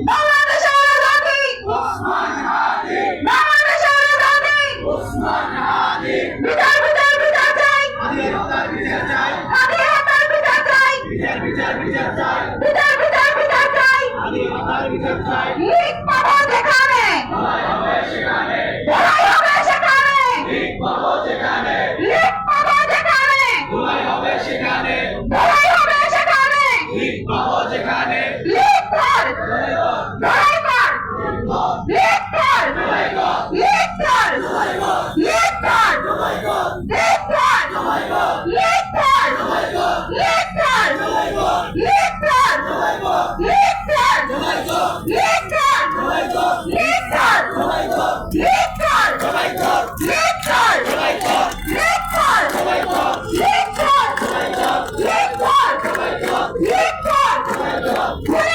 বাংলাদেশের আজাদী বাংলাদেশের আজাদী বিচার বিচার বিচার চাই স্বাধীনতার বিচার চাই বিচার বিচার বিচার চাই লিখ পাবো যেখানে লড়াই হবে সেখানে লিখ পাবো যেখানে লড়াই হবে সেখানে লিখ কর লড়াই কর লিখ কর লিখ কর লিখ কর লিখ কর লিখ কর লিখ কর লিখ কর লিখ কর লিখ কর লিখ কর লিখ কর লিখ কর লিখ কর লিখ কর লিখ কর লিখ কর